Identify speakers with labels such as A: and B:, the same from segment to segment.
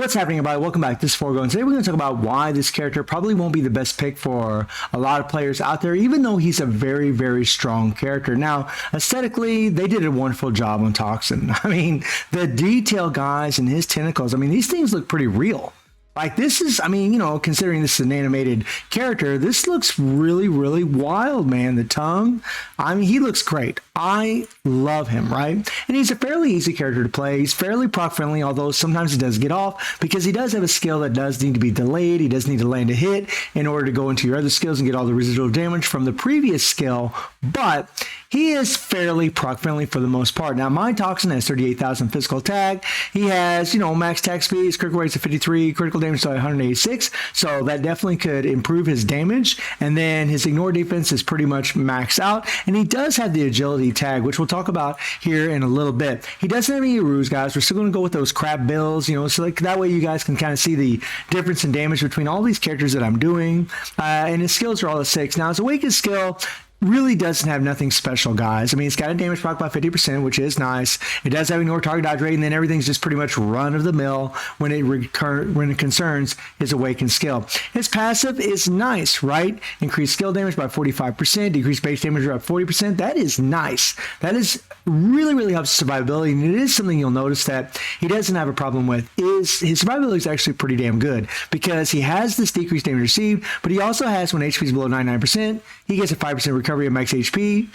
A: What's happening, everybody? Welcome back. This is Forgo, and today we're going to talk about why this character probably won't be the best pick for a lot of players out there, even though he's a very, very strong character. Now, aesthetically, they did a wonderful job on Toxin. I mean, the detail, guys, and his tentacles, I mean, these things look pretty real. Like, this is, I mean, you know, considering this is an animated character, this looks really, really wild, man. The tongue, I mean, he looks great. I love him, right? And he's a fairly easy character to play. He's fairly proc friendly, although sometimes he does get off because he does have a skill that does need to be delayed. He does need to land a hit in order to go into your other skills and get all the residual damage from the previous skill, but he is fairly proc friendly for the most part. Now, my Toxin has 38,000 physical attack. He has, you know, max attack speed. His critical rate's at 53, critical damage to 186. So that definitely could improve his damage. And then his ignore defense is pretty much maxed out. And he does have the agility tag, which we'll talk about here in a little bit. He doesn't have any ruse, guys. We're still going to go with those crap bills, you know, so like that way you guys can kind of see the difference in damage between all these characters that I'm doing. And his skills are all at 6. Now, his awakened skill really doesn't have nothing special, guys. I mean, it's got a damage proc by 50%, which is nice. It does have ignore target dodge rate, and then everything's just pretty much run of the mill when it concerns his awakened skill. His passive is nice, right? Increased skill damage by 45%, decreased base damage by 40%. That is nice. That is really, really helps survivability, and it is something you'll notice that he doesn't have a problem with. Is his survivability is actually pretty damn good because he has this decreased damage received, but he also has when HP is below 99%, he gets a 5% recovery of max HP,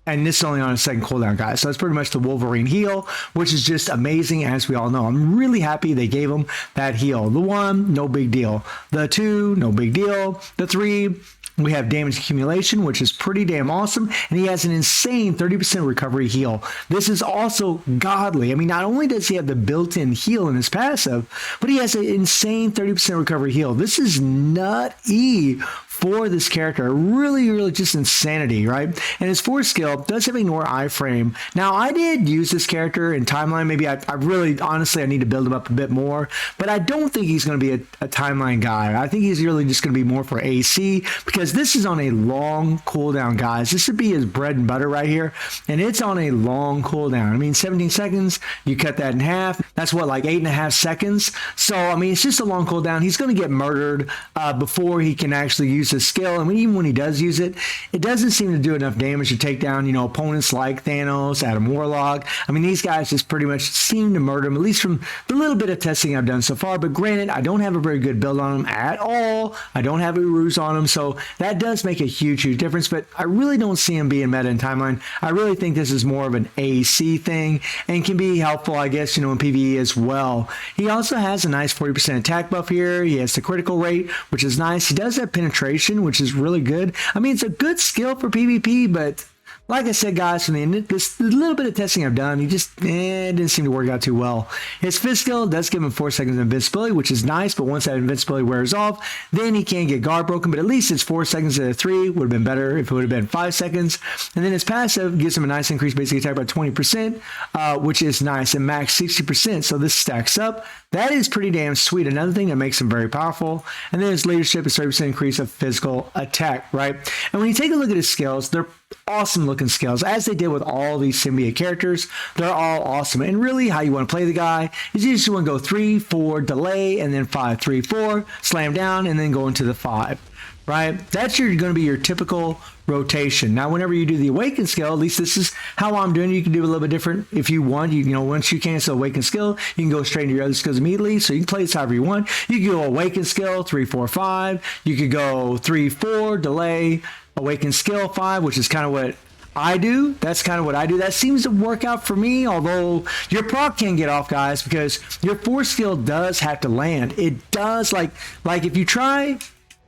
A: and this is only on a second cooldown, guys. So that's pretty much the Wolverine heal, which is just amazing, as we all know. I'm really happy they gave him that heal. The 1, no big deal. The 2, no big deal. The 3, we have damage accumulation, which is pretty damn awesome. And he has an insane 30% recovery heal. This is also godly. I mean, not only does he have the built-in heal in his passive, but he has an insane 30% recovery heal. This is nutty for this character. Really, really just insanity, right? And his 4 skill does have ignore iframe. Now, I did use this character in timeline. Maybe I really, honestly, I need to build him up a bit more, but I don't think he's going to be a timeline guy. I think he's really just going to be more for AC because this is on a long cooldown, guys. This would be his bread and butter right here, and it's on a long cooldown. I mean, 17 seconds, you cut that in half. That's what, like 8.5 seconds? So, I mean, it's just a long cooldown. He's going to get murdered before he can actually use his skill. I mean, even when he does use it, it doesn't seem to do enough damage to take down, you know, opponents like Thanos, Adam Warlock. I mean, these guys just pretty much seem to murder him, at least from the little bit of testing I've done so far. But granted, I don't have a very good build on him at all. I don't have a ruse on him, so that does make a huge, huge difference. But I really don't see him being meta in timeline. I really think this is more of an AC thing and can be helpful, I guess, you know, in PvE as well. He also has a nice 40% attack buff here. He has the critical rate, which is nice. He does have penetration, which is really good. I mean, it's a good skill for PvP, but like I said, guys, from the little bit of testing I've done, he just didn't seem to work out too well. His fifth skill does give him 4 seconds of invincibility, which is nice, but once that invincibility wears off, then he can get guard broken, but at least it's 4 seconds instead of 3. Would have been better if it would have been 5 seconds. And then his passive gives him a nice increased basic attack by 20%, which is nice, and max 60%, so this stacks up. That is pretty damn sweet. Another thing that makes him very powerful. And then his leadership is 30% increase of physical attack, right? And when you take a look at his skills, they're awesome looking skills, as they did with all these symbiote characters. They're all awesome. And really, how you want to play the guy is you just want to go 3, 4, delay, and then 5, 3, 4, slam down, and then go into the 5. Right? That's going to be your typical rotation. Now, whenever you do the awaken skill, at least this is how I'm doing. You can do a little bit different if you want. You know, once you cancel awaken skill, you can go straight into your other skills immediately. So you can play this however you want. You can go awaken skill 3, 4, 5. You could go 3, 4, delay, awaken skill 5, which is kind of what I do. That's kind of what I do. That seems to work out for me, although your proc can get off, guys, because your 4 skill does have to land. It does, like if you try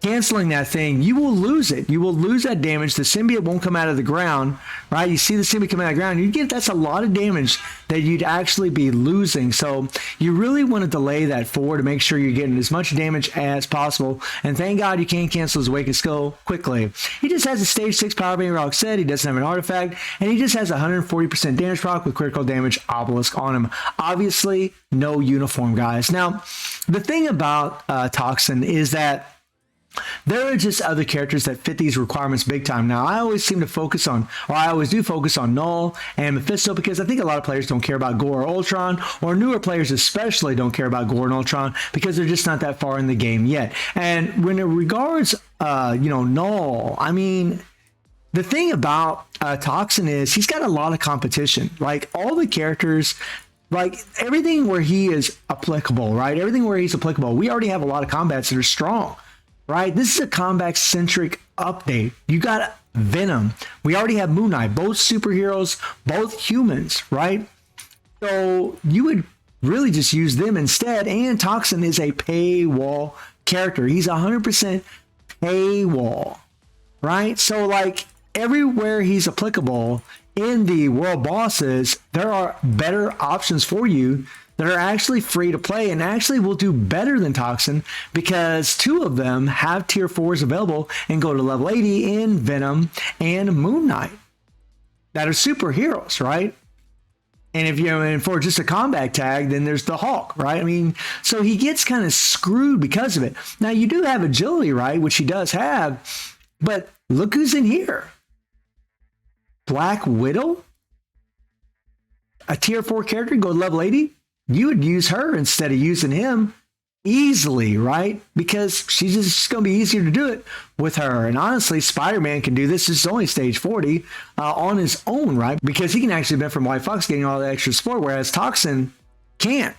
A: canceling that thing, you will lose it. You will lose that damage. The symbiote won't come out of the ground, right? You see the symbiote come out of the ground, you get, that's a lot of damage that you'd actually be losing. So you really want to delay that 4 to make sure you're getting as much damage as possible. And thank God you can cancel his awakened skill quickly. He just has a stage 6 power being rock set. He doesn't have an artifact, and he just has 140% damage proc with critical damage obelisk on him. Obviously, no uniform, guys. Now, the thing about Toxin is that There are just other characters that fit these requirements big time. Now, I always seem to focus on, or I always do focus on Null and Mephisto because I think a lot of players don't care about Gore or Ultron, or newer players especially don't care about Gore and Ultron because they're just not that far in the game yet. And when it regards, Null, I mean, the thing about Toxin is he's got a lot of competition. Like all the characters, like everything where he is applicable, right? Everything where he's applicable, we already have a lot of combats that are strong. Right? This is a combat-centric update. You got Venom. We already have Moon Knight, both superheroes, both humans, right? So you would really just use them instead. And Toxin is a paywall character. He's 100% paywall, right? So like everywhere he's applicable in the world bosses, there are better options for you that are actually free to play and actually will do better than Toxin because 2 of them have tier 4s available and go to level 80 in Venom and Moon Knight that are superheroes, right? And if you're in for just a combat tag, then there's the Hulk, right? I mean, so he gets kind of screwed because of it. Now you do have agility, right? Which he does have, but look who's in here. Black Widow, a tier 4 character, go to level 80. You would use her instead of using him easily, right? Because she's just going to be easier to do it with her. And honestly, Spider-Man can do this. This is only stage 40 on his own, right? Because he can actually benefit from White Fox getting all the extra support, whereas Toxin can't.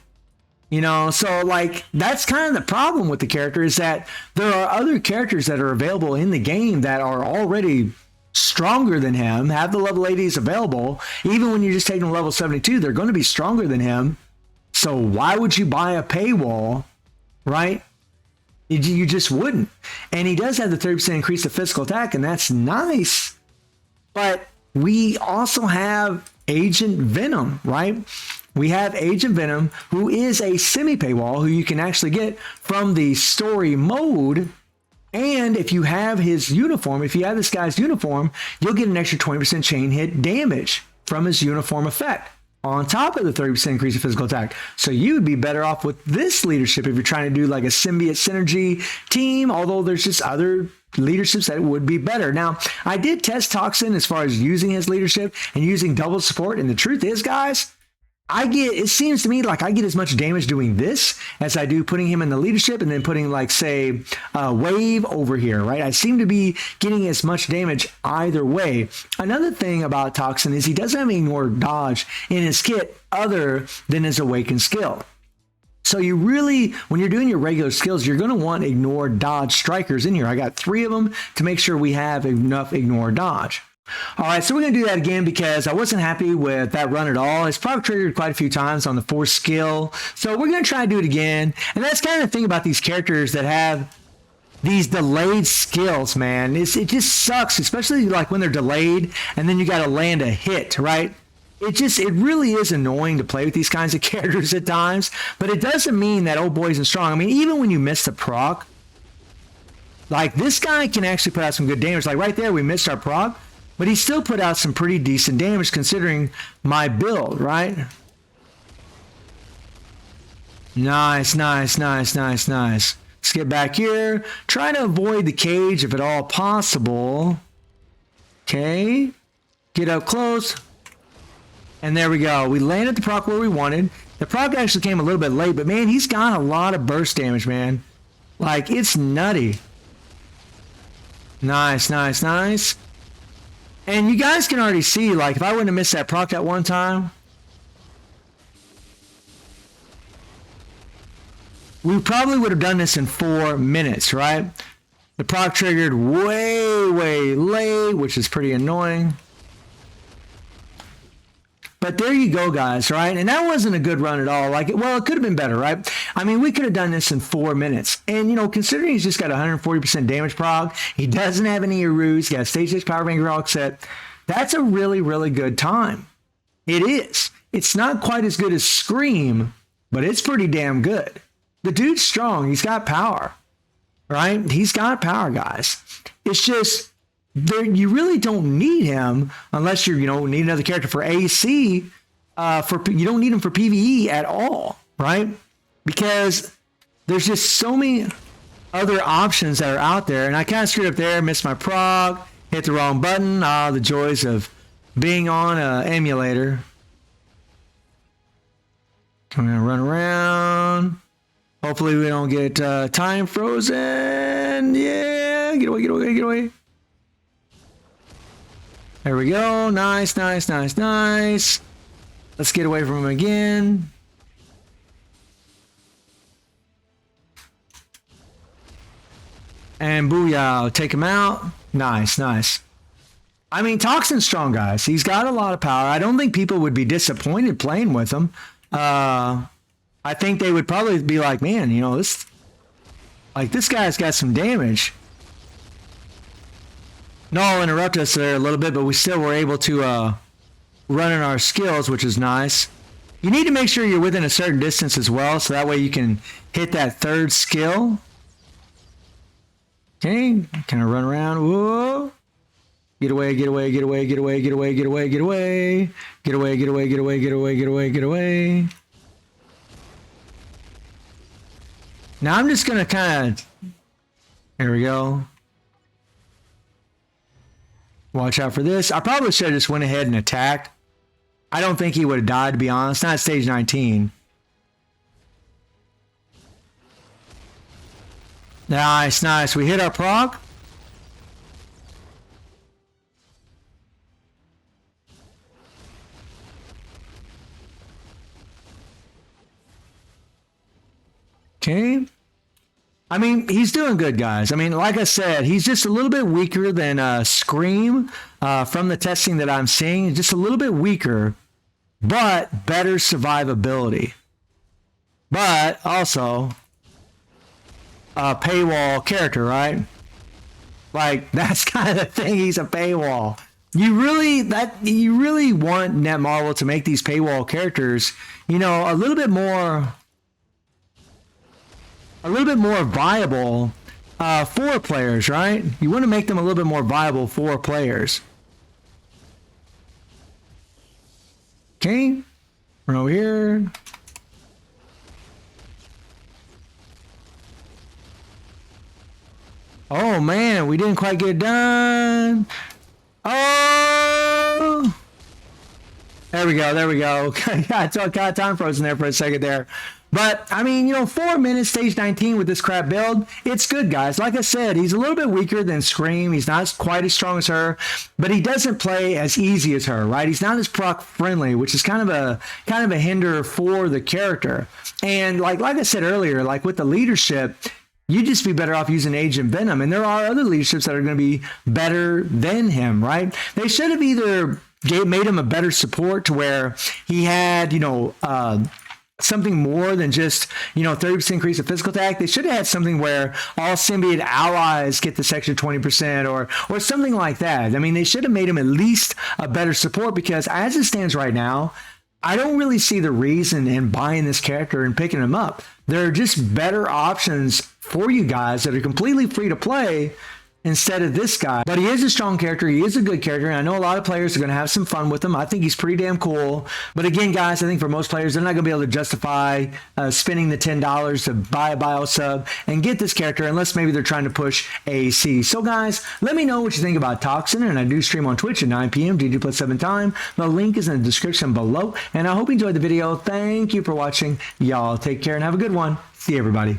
A: So like that's kind of the problem with the character is that there are other characters that are available in the game that are already stronger than him, have the level 80s available. Even when you're just taking level 72, they're going to be stronger than him. So why would you buy a paywall, right? You just wouldn't. And he does have the 30% increase of physical attack, and that's nice. But we also have Agent Venom, right? We have Agent Venom, who is a semi-paywall, who you can actually get from the story mode. And if you have his uniform, if you have this guy's uniform, you'll get an extra 20% chain hit damage from his uniform effect, on top of the 30% increase in physical attack. So you would be better off with this leadership if you're trying to do like a symbiote synergy team, although there's just other leaderships that would be better. Now, I did test Toxin as far as using his leadership and using double support. And the truth is, guys, it seems to me like I get as much damage doing this as I do putting him in the leadership and then putting like, say, Wave over here, right? I seem to be getting as much damage either way. Another thing about Toxin is he doesn't have any more dodge in his kit other than his awakened skill. So you really, when you're doing your regular skills, you're going to want ignore dodge strikers in here. I got 3 of them to make sure we have enough ignore dodge. All right, so we're going to do that again because I wasn't happy with that run at all. It's probably triggered quite a few times on the 4th skill. So we're going to try to do it again. And that's kind of the thing about these characters that have these delayed skills, man. It just sucks, especially like when they're delayed and then you got to land a hit, right? It really is annoying to play with these kinds of characters at times. But it doesn't mean that, oh boy, isn't strong. I mean, even when you miss the proc, like this guy can actually put out some good damage. Like right there, we missed our proc. But he still put out some pretty decent damage considering my build, right? Nice. Let's get back here. Try to avoid the cage if at all possible. Okay. Get up close. And there we go. We landed the proc where we wanted. The proc actually came a little bit late, but man, he's got a lot of burst damage, man. Like, it's nutty. Nice. And you guys can already see, like, if I wouldn't have missed that proc that one time, we probably would have done this in 4 minutes, right? The proc triggered way late, which is pretty annoying. But there you go, guys, right? And that wasn't a good run at all. Like, well, it could have been better, right? I mean, we could have done this in 4 minutes. And, you know, considering he's just got 140% damage proc, he doesn't have any Arus, he got stage 6 power bank all set, that's a really good time. It is. It's not quite as good as Scream, but it's pretty damn good. The dude's strong. He's got power, right? He's got power, guys. It's just, you really don't need him unless you need another character for AC. You don't need him for PvE at all, right? Because there's just so many. other options that are out there. And I kind of screwed up there, missed my proc, hit the wrong button. Ah, the joys of being on an emulator. I'm gonna run around. Hopefully we don't get time frozen. Yeah, get away, get away, get away. There we go. Nice, nice, nice, nice. Let's get away from him again. And booyah, take him out. Nice, nice. I mean, Toxin's strong, guys. He's got a lot of power. I don't think people would be disappointed playing with him. I think they would probably be like, man, you know, this guy's got some damage. Null interrupted us there a little bit, but we still were able to run in our skills, which is nice. You need to make sure you're within a certain distance as well, so that way you can hit that third skill. Okay, kind of run around. Whoa. Get away, get away, get away, get away, get away, get away, get away. Get away, get away, get away, get away, get away, get away. Now I'm just going to kind of... There we go. Watch out for this. I probably should have just went ahead and attacked. I don't think he would have died, to be honest. Not stage 19. Nice, nice. We hit our proc. Okay. I mean, he's doing good, guys. I mean, like I said, he's just a little bit weaker than Scream from the testing that I'm seeing. Just a little bit weaker, but better survivability. But also a paywall character, right? Like, that's kind of the thing. He's a paywall. You really want Netmarble to make these paywall characters, you know, a little bit more viable for players, right? You want to make them a little bit more viable for players. Okay, run over here. Oh man, we didn't quite get it done. Oh, there we go, there we go. Okay, I got time frozen there for a second there. But, I mean, you know, 4 minutes, stage 19 with this crap build, it's good, guys. Like I said, he's a little bit weaker than Scream. He's not quite as strong as her, but he doesn't play as easy as her, right? He's not as proc friendly, which is kind of a hinder for the character. And like I said earlier, like with the leadership, you'd just be better off using Agent Venom. And there are other leaderships that are going to be better than him, right? They should have either made him a better support to where he had, you know, something more than just, you know, 30% increase of physical attack. They should have had something where all symbiote allies get this extra 20% or something like that. I mean, they should have made him at least a better support, because as it stands right now, I don't really see the reason in buying this character and picking him up. There are just better options for you guys that are completely free to play instead of this guy. But he is a strong character. He is a good character. And I know a lot of players are going to have some fun with him. I think he's pretty damn cool. But again, guys, I think for most players, they're not going to be able to justify spending the $10 to buy a bio sub and get this character unless maybe they're trying to push AC. So guys, let me know what you think about Toxin. And I do stream on Twitch at 9 p.m. GG+7 time. The link is in the description below. And I hope you enjoyed the video. Thank you for watching. Y'all take care and have a good one. See you, everybody.